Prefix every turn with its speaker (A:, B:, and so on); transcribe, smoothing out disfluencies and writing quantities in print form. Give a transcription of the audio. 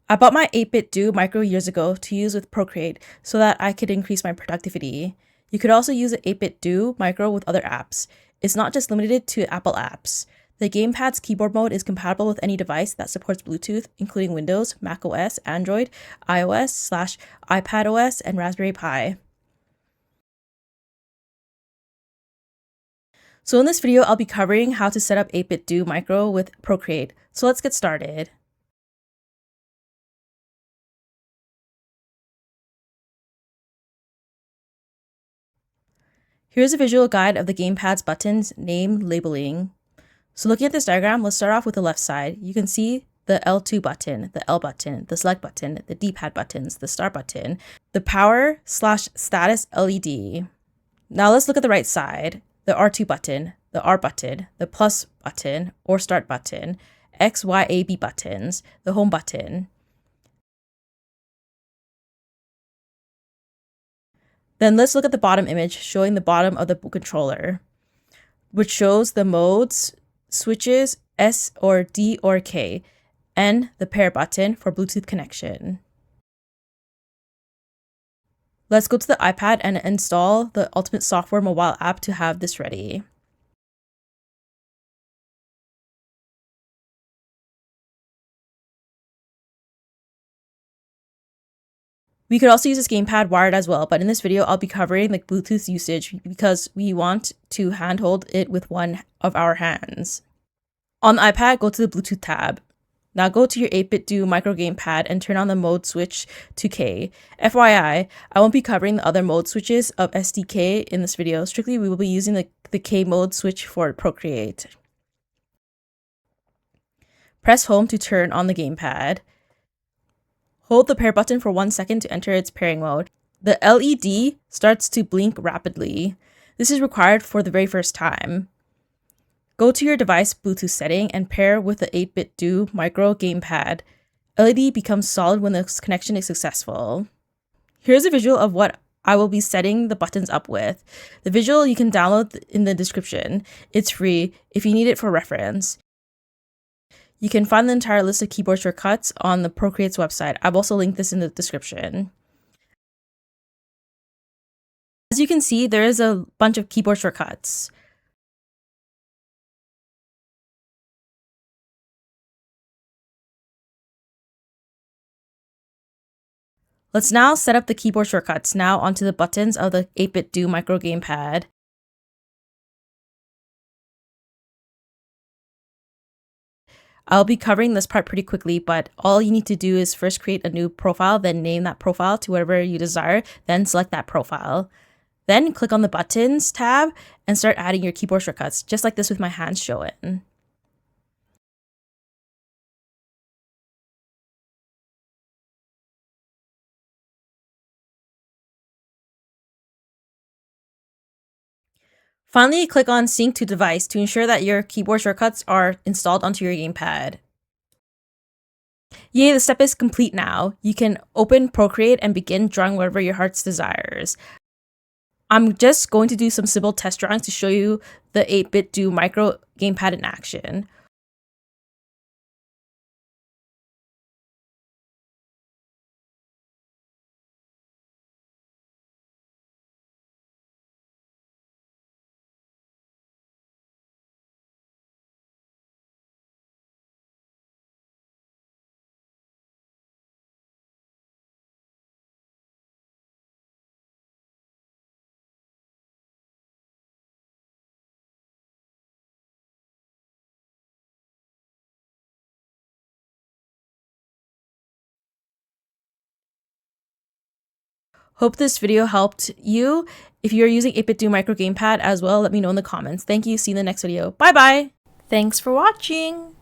A: I bought my 8BitDo micro years ago to use with Procreate so that I could increase my productivity. You could also use the 8BitDo micro with other apps. It's not just limited to Apple apps. The gamepad's keyboard mode is compatible with any device that supports Bluetooth, including Windows, macOS, Android, iOS/iPadOS, and Raspberry Pi. So in this video, I'll be covering how to set up 8BitDo micro with Procreate. So let's get started. Here's a visual guide of the gamepad's buttons, name, labeling. So looking at this diagram, let's start off with the left side. You can see the L2 button, the L button, the select button, the D-pad buttons, the start button, the power/status LED. Now let's look at the right side. The R2 button, the R button, the plus button or start button, X, Y, A, B buttons, the home button. Then let's look at the bottom image showing the bottom of the controller, which shows the modes, switches, S or D or K, and the pair button for Bluetooth connection. Let's go to the iPad and install the Ultimate Software mobile app to have this ready. We could also use this gamepad wired as well, but in this video, I'll be covering the Bluetooth usage because we want to handhold it with one of our hands. On the iPad, go to the Bluetooth tab. Now go to your 8BitDo micro gamepad and turn on the mode switch to K. FYI, I won't be covering the other mode switches of SDK in this video. Strictly, we will be using the K mode switch for Procreate. Press home to turn on the gamepad. Hold the pair button for 1 second to enter its pairing mode. The LED starts to blink rapidly. This is required for the very first time. Go to your device Bluetooth setting and pair with the 8BitDo micro gamepad. LED becomes solid when the connection is successful. Here's a visual of what I will be setting the buttons up with. The visual you can download in the description. It's free if you need it for reference. You can find the entire list of keyboard shortcuts on the Procreate's website. I've also linked this in the description. As you can see, there is a bunch of keyboard shortcuts. Let's now set up the keyboard shortcuts now onto the buttons of the 8BitDo micro gamepad. I'll be covering this part pretty quickly, but all you need to do is first create a new profile, then name that profile to whatever you desire, then select that profile. Then click on the Buttons tab and start adding your keyboard shortcuts, just like this with my hands showing. Finally, click on Sync to Device to ensure that your keyboard shortcuts are installed onto your gamepad. Yay, the step is complete now. You can open Procreate and begin drawing whatever your heart's desires. I'm just going to do some simple test drawings to show you the 8BitDo micro gamepad in action. Hope this video helped you. If you're using 8BitDo micro gamepad as well, let me know in the comments. Thank you. See you in the next video. Bye bye. Thanks for watching.